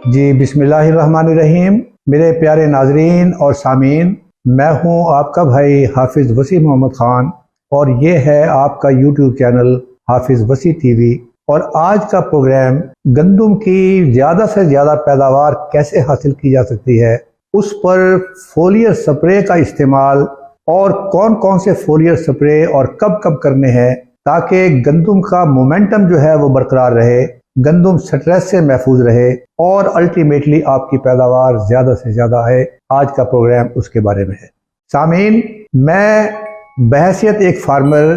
जी बिस्मिल्लाहिर्रहमानिर्रहीम। मेरे प्यारे नाजरीन और सामीन, मैं हूं आपका भाई हाफिज़ वसी मोहम्मद ख़ान और ये है आपका यूट्यूब चैनल हाफिज़ वसी टीवी। और आज का प्रोग्राम गंदम की ज़्यादा से ज़्यादा पैदावार कैसे हासिल की जा सकती है, उस पर फोलियर स्प्रे का इस्तेमाल और कौन कौन से फोलियर स्प्रे और कब कब करने हैं ताकि गंदम का मोमेंटम जो है वो बरकरार रहे, गंदम स्ट्रेस से महफूज रहे और अल्टीमेटली आपकी पैदावार ज़्यादा से ज़्यादा है। आज का प्रोग्राम उसके बारे में है। सामीन, मैं बहैसियत एक फार्मर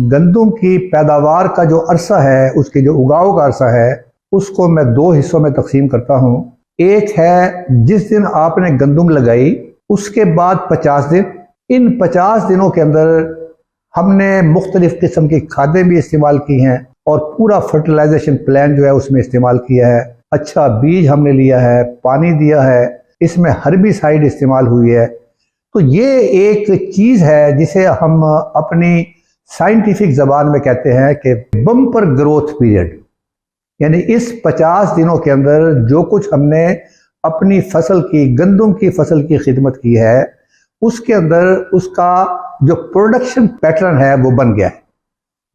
गंदम की पैदावार का जो अरसा है, उसके जो उगाव का अरसा है, उसको मैं दो हिस्सों में तकसीम करता हूँ। एक है जिस दिन आपने गंदम लगाई उसके बाद 50 दिन। इन 50 दिनों के अंदर हमने मुख्तलिफ किस्म की खादें भी इस्तेमाल की हैं और पूरा फर्टिलाइजेशन प्लान जो है उसमें इस्तेमाल किया है। अच्छा बीज हमने लिया है, पानी दिया है, इसमें हर्बिसाइड इस्तेमाल हुई है। तो ये एक चीज़ है जिसे हम अपनी साइंटिफिक ज़बान में कहते हैं कि बम्पर ग्रोथ पीरियड। यानी इस 50 दिनों के अंदर जो कुछ हमने अपनी फसल की, गंदम की फसल की खिदमत की है, उसके अंदर उसका जो प्रोडक्शन पैटर्न है वो बन गया है।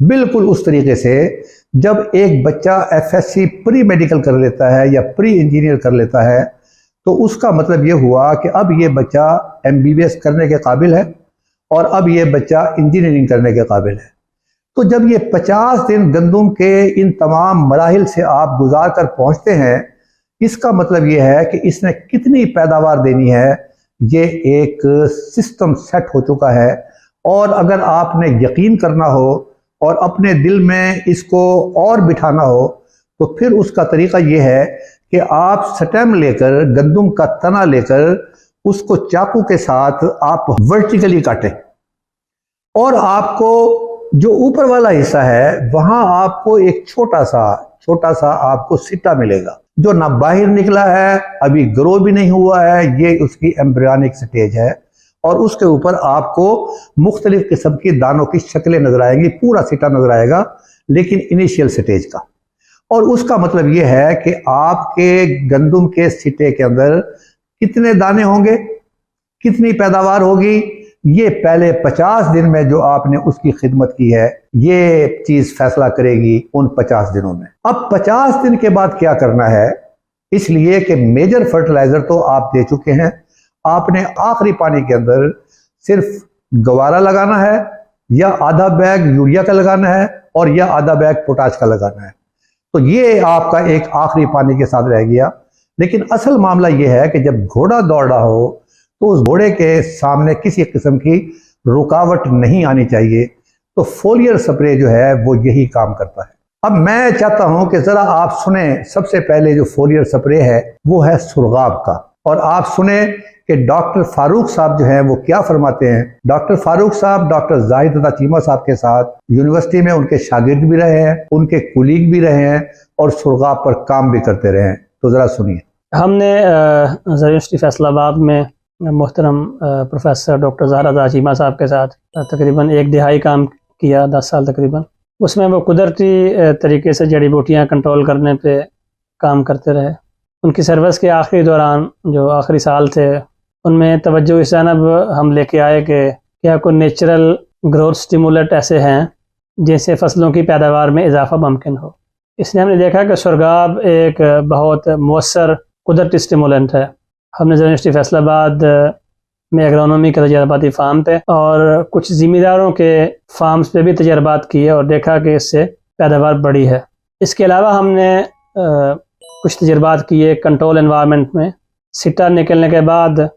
बिल्कुल उस तरीके से जब एक बच्चा एफएससी प्री मेडिकल कर लेता है या प्री इंजीनियर कर लेता है, तो उसका मतलब ये हुआ कि अब ये बच्चा एमबीबीएस करने के काबिल है और अब ये बच्चा इंजीनियरिंग करने के काबिल है। तो जब ये 50 दिन गंदम के इन तमाम मराहिल से आप गुजार कर पहुंचते हैं, इसका मतलब ये है कि इसने कितनी पैदावार देनी है, ये एक सिस्टम सेट हो चुका है। और अगर आपने यकीन करना हो और अपने दिल में इसको और बिठाना हो, तो फिर उसका तरीका यह है कि आप स्टेम लेकर, गंदम का तना लेकर, उसको चाकू के साथ आप वर्टिकली काटें और आपको जो ऊपर वाला हिस्सा है वहां आपको एक छोटा सा आपको सिट्टा मिलेगा जो ना बाहर निकला है, अभी ग्रो भी नहीं हुआ है, ये उसकी एम्ब्रियोनिक स्टेज है। और उसके ऊपर आपको मुख्तलिफ किस्म की दानों की शक्लें नजर आएंगी, पूरा सिटा नजर आएगा लेकिन इनिशियल स्टेज का। और उसका मतलब यह है कि आपके गंदम के सिटे के अंदर कितने दाने होंगे, कितनी पैदावार होगी, ये पहले 50 दिन में जो आपने उसकी खिदमत की है, ये चीज फैसला करेगी उन 50 दिनों में। अब 50 दिन के बाद क्या करना है, इसलिए कि मेजर फर्टिलाइजर तो आप दे चुके हैं, आपने आखिरी पानी के अंदर सिर्फ गवारा लगाना है या आधा बैग यूरिया का लगाना है और या आधा बैग पोटाश का लगाना है। तो ये आपका एक आखिरी पानी के साथ रह गया। लेकिन असल मामला ये है कि जब घोड़ा दौड़ रहा हो तो उस घोड़े के सामने किसी किस्म की रुकावट नहीं आनी चाहिए। तो फोलियर स्प्रे जो है वो यही काम करता है। अब मैं चाहता हूं कि जरा आप सुने, सबसे पहले जो फोलियर स्प्रे है वो है सुरगाब का, और आप सुने कि डॉक्टर फारूक साहब जो हैं वो क्या फरमाते हैं। डॉक्टर फारूक साहब डॉक्टर जाहिद अता चीमा साहब के साथ यूनिवर्सिटी में उनके शागिर्द भी रहे हैं, उनके कुलीग भी रहे हैं और सुरगाब पर काम भी करते रहे हैं। तो जरा सुनिए। हमने यूनिवर्सिटी फैसलाबाद में मोहतरम प्रोफेसर डॉक्टर जाहिद अता चीमा साहब के साथ तकरीबन 1 दिहाई काम किया, 10 साल तकरीबन। उसमें वो कुदरती तरीके से जड़ी बूटियाँ कंट्रोल करने पे काम करते रहे। उनकी सर्विस के आखिरी दौरान जो आखिरी साल थे, उनमें तवज्जो इस जानब हम लेके आए कि क्या कोई नेचुरल ग्रोथ स्टिमुलेंट ऐसे हैं जिनसे फसलों की पैदावार में इजाफा मुमकिन हो। इसलिए हमने देखा कि सुरगाब एक बहुत मौसर कुदरती स्टिमुलेंट है। हमने यूनिवर्सिटी फैसलाबाद में एग्रोनॉमी के तजर्बाती फार्म पे और कुछ ज़िम्मेदारों के फार्म्स पे भी तजर्बात किए और देखा कि इससे पैदावार बढ़ी है। इसके अलावा हमने कुछ तजर्बात किए कंट्रोल एनवायरनमेंट में। सिट्टा निकलने के बाद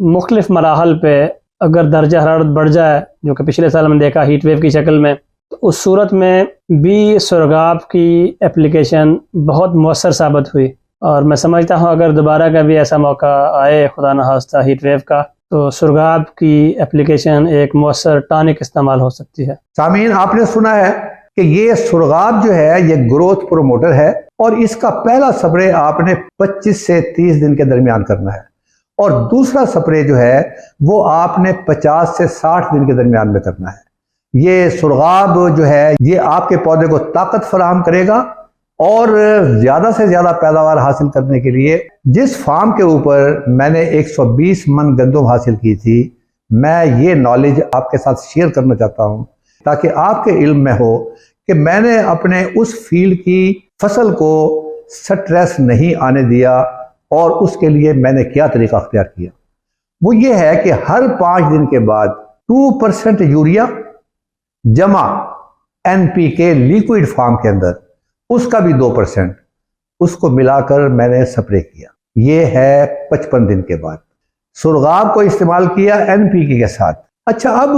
मुख्तलिफ मराहल पे अगर दर्जा हरारत बढ़ जाए, जो कि पिछले साल हमने देखा हीट वेव की शक्ल में, तो उस सूरत में भी सुरगाब की एप्लीकेशन बहुत मौसर साबित हुई। और मैं समझता हूँ अगर दोबारा का भी ऐसा मौका आए, खुदा न खास्ता, हीट वेव का, तो सुरगाब की एप्लीकेशन एक मौसर टॉनिक इस्तेमाल हो सकती है। सामीन, आपने सुना है कि ये सुरगाब जो है ये ग्रोथ प्रोमोटर है और इसका पहला स्प्रे आपने 25 से 30 दिन के दरमियान करना है और दूसरा स्प्रे जो है वो आपने 50 से 60 दिन के दरमियान में करना है। ये सुरगाब जो है ये आपके पौधे को ताकत फराहम करेगा और ज़्यादा से ज़्यादा पैदावार हासिल करने के लिए जिस फार्म के ऊपर मैंने 120 मन गंदम हासिल की थी, मैं ये नॉलेज आपके साथ शेयर करना चाहता हूँ ताकि आपके इल्म में हो कि मैंने अपने उस फील्ड की फसल को स्ट्रेस नहीं आने दिया और उसके लिए मैंने क्या तरीका अख्तियार किया। वो ये है कि हर 5 दिन के बाद 2% यूरिया जमा NPK लिक्विड फॉर्म के अंदर, उसका भी 2%, उसको मिलाकर मैंने स्प्रे किया। ये है 55 दिन के बाद। सुरगाब को इस्तेमाल किया NPK के साथ। अच्छा, अब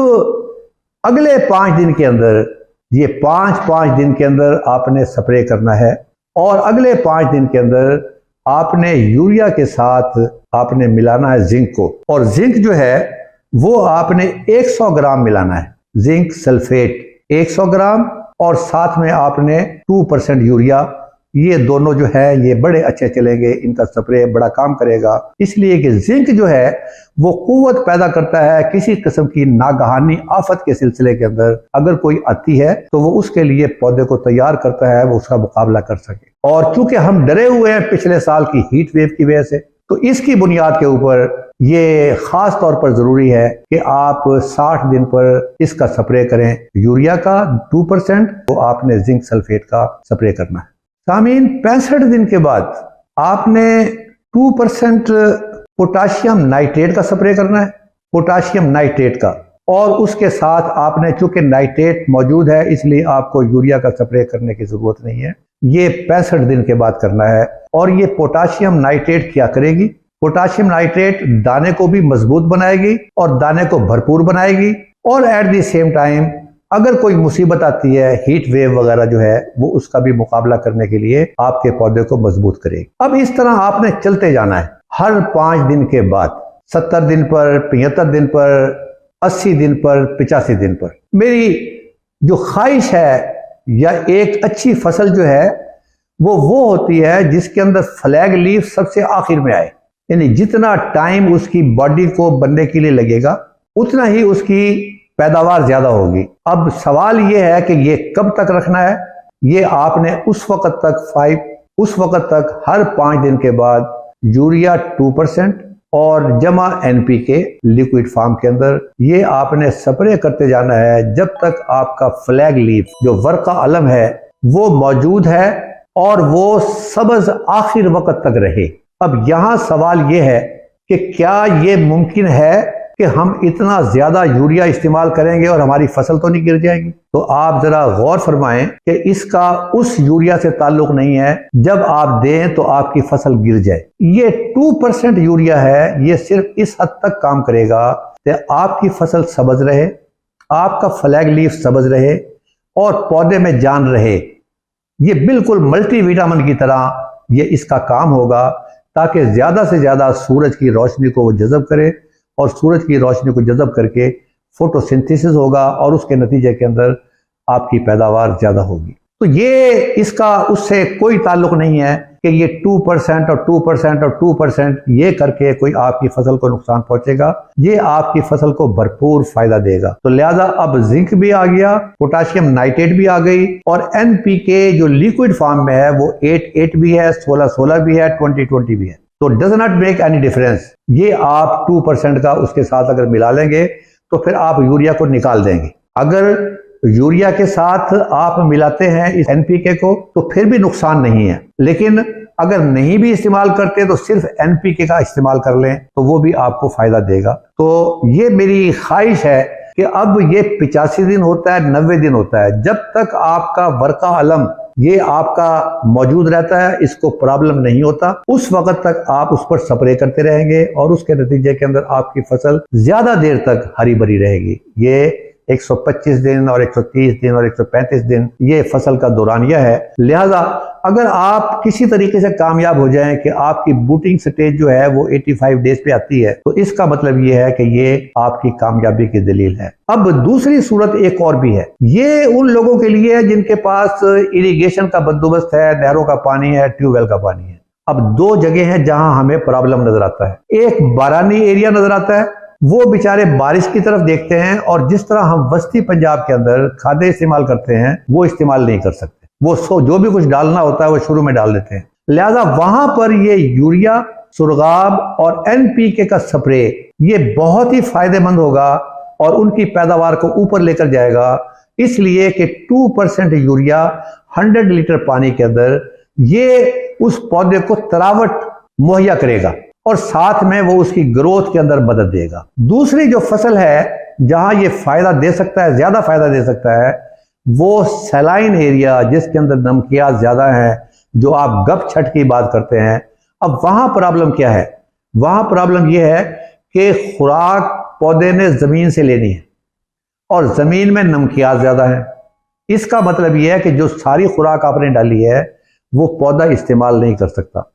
अगले 5 दिन के अंदर, ये 5 दिन के अंदर आपने स्प्रे करना है और अगले 5 दिन के अंदर आपने यूरिया के साथ आपने मिलाना है जिंक को, और जिंक जो है वो आपने 100 ग्राम मिलाना है, जिंक सल्फेट 100 ग्राम, और साथ में आपने 2% यूरिया। ये दोनों जो है ये बड़े अच्छे चलेंगे, इनका स्प्रे बड़ा काम करेगा, इसलिए कि जिंक जो है वो कुव्वत पैदा करता है किसी किस्म की नागहानी आफत के सिलसिले के अंदर अगर कोई आती है तो वो उसके लिए पौधे को तैयार करता है, वो उसका मुकाबला कर सके। और चूंकि हम डरे हुए हैं पिछले साल की हीट वेव की वजह से, तो इसकी बुनियाद के ऊपर ये खास तौर पर जरूरी है कि आप 60 दिन पर इसका स्प्रे करें, यूरिया का 2%, तो आपने जिंक सल्फेट का स्प्रे करना है। सामीन, 65 दिन के बाद आपने 2% पोटाशियम नाइट्रेट का स्प्रे करना है, पोटाशियम नाइट्रेट का, और उसके साथ आपने, चूंकि नाइट्रेट मौजूद है इसलिए आपको यूरिया का स्प्रे करने की जरूरत नहीं है। ये 65 दिन के बाद करना है। और ये पोटाशियम नाइट्रेट क्या करेगी? पोटाशियम नाइट्रेट दाने को भी मजबूत बनाएगी और दाने को भरपूर बनाएगी, और एट द सेम टाइम अगर कोई मुसीबत आती है, हीट वेव वगैरह जो है, वो उसका भी मुकाबला करने के लिए आपके पौधे को मजबूत करेगी। अब इस तरह आपने चलते जाना है। हर 5 दिन के बाद 70 दिन पर, 75 दिन पर, 80 दिन पर, 85 दिन पर, मेरी जो ख्वाहिश है या एक अच्छी फसल जो है वो होती है जिसके अंदर फ्लैग लीफ सबसे आखिर में आए, यानी जितना टाइम उसकी बॉडी को बनने के लिए लगेगा उतना ही उसकी पैदावार ज्यादा होगी। अब सवाल ये है कि ये कब तक रखना है? ये आपने उस वक्त तक हर 5 दिन के बाद यूरिया 2% और जमा NPK लिक्विड फॉर्म के अंदर ये आपने स्प्रे करते जाना है जब तक आपका फ्लैग लीफ जो वर्का अलम है वो मौजूद है और वो सब्ज आखिर वक्त तक रहे। अब यहाँ सवाल ये है कि क्या ये मुमकिन है कि हम इतना ज्यादा यूरिया इस्तेमाल करेंगे और हमारी फसल तो नहीं गिर जाएगी? तो आप जरा गौर फरमाएं कि इसका उस यूरिया से ताल्लुक नहीं है जब आप दें तो आपकी फसल गिर जाए। ये 2% यूरिया है, ये सिर्फ इस हद तक काम करेगा कि आपकी फसल सब्ज रहे, आपका फ्लैग लीफ सब्ज रहे और पौधे में जान रहे। ये बिल्कुल मल्टीविटामिन की तरह ये इसका काम होगा ताकि ज्यादा से ज्यादा सूरज की रोशनी को वो जज़ब करे, और सूरज की रोशनी को जज़ब करके फोटोसिंथेसिस होगा और उसके नतीजे के अंदर आपकी पैदावार ज्यादा होगी। तो ये इसका उससे कोई ताल्लुक नहीं है कि ये 2% और 2% और 2% ये करके कोई आपकी फसल को नुकसान पहुंचेगा। ये आपकी फसल को भरपूर फायदा देगा। तो लिहाजा अब जिंक भी आ गया, पोटाशियम नाइट्रेट भी आ गई, और NPK जो लिक्विड फॉर्म में है वो 8-8 भी है, 16-16 भी है, 20-20 भी है। तो does not make any difference. ये आप 2% का उसके साथ अगर मिला लेंगे तो फिर आप यूरिया को निकाल देंगे। अगर यूरिया के साथ आप मिलाते हैं इस NPK को तो फिर भी नुकसान नहीं है, लेकिन अगर नहीं भी इस्तेमाल करते तो सिर्फ NPK का इस्तेमाल कर लें तो वो भी आपको फायदा देगा। तो ये मेरी ख्वाहिश है कि अब ये 85 दिन होता है, 90 दिन होता है, जब तक आपका वर्का अलम ये आपका मौजूद रहता है, इसको प्रॉब्लम नहीं होता, उस वक्त तक आप उस पर स्प्रे करते रहेंगे और उसके नतीजे के अंदर आपकी फसल ज्यादा देर तक हरी भरी रहेगी। ये 125 दिन और 130 दिन और 135 दिन ये फसल का दौरानिया है। लिहाजा अगर आप किसी तरीके से कामयाब हो जाएं कि आपकी बूटिंग स्टेज जो है वो 85 डेज पे आती है, तो इसका मतलब ये है कि ये आपकी कामयाबी की दलील है। अब दूसरी सूरत एक और भी है, ये उन लोगों के लिए है जिनके पास इरिगेशन का बंदोबस्त है, नहरों का पानी है, ट्यूबवेल का पानी है। अब 2 जगह है जहां हमें प्रॉब्लम नजर आता है। एक बारानी एरिया नजर आता है, वो बेचारे बारिश की तरफ देखते हैं और जिस तरह हम वस्ती पंजाब के अंदर खादें इस्तेमाल करते हैं वो इस्तेमाल नहीं कर सकते। वो जो भी कुछ डालना होता है वो शुरू में डाल देते हैं। लिहाजा वहां पर ये यूरिया, सुरगाब और NPK का स्प्रे ये बहुत ही फायदेमंद होगा और उनकी पैदावार को ऊपर लेकर जाएगा, इसलिए कि 2% यूरिया 100 लीटर पानी के अंदर ये उस पौधे को तरावट मुहैया करेगा और साथ में वो उसकी ग्रोथ के अंदर मदद देगा। दूसरी जो फसल है जहां ये फायदा दे सकता है, ज्यादा फायदा दे सकता है, वो सैलाइन एरिया जिसके अंदर नमकियात ज्यादा है, जो आप गप छट की बात करते हैं। अब वहां प्रॉब्लम क्या है? वहां प्रॉब्लम यह है कि खुराक पौधे ने जमीन से लेनी है और जमीन में नमकियात ज्यादा है। इसका मतलब यह है कि जो सारी खुराक आपने डाली है वो पौधा इस्तेमाल नहीं कर सकता।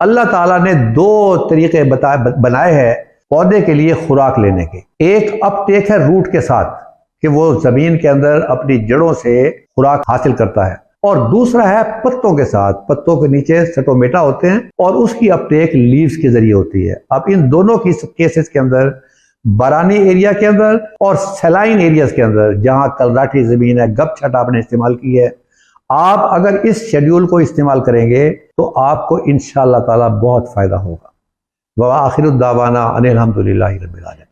अल्लाह ताला ने 2 तरीके बनाए हैं पौधे के लिए खुराक लेने के। एक अपटेक है रूट के साथ कि वो जमीन के अंदर अपनी जड़ों से खुराक हासिल करता है, और दूसरा है पत्तों के साथ। पत्तों के नीचे स्टोमेटा होते हैं और उसकी अपटेक लीव्स के जरिए होती है। अब इन दोनों की केसेस के अंदर बारानी एरिया के अंदर और सैलाइन एरियाज के अंदर जहां कलराठी जमीन है, गप छट आपने इस्तेमाल की है, आप अगर इस शेड्यूल को इस्तेमाल करेंगे तो आपको इंशाअल्लाह ताला बहुत फायदा होगा। व आखिरुद्दावाना अनिल हम्दुलिल्लाहि रब्बिल आलमीन।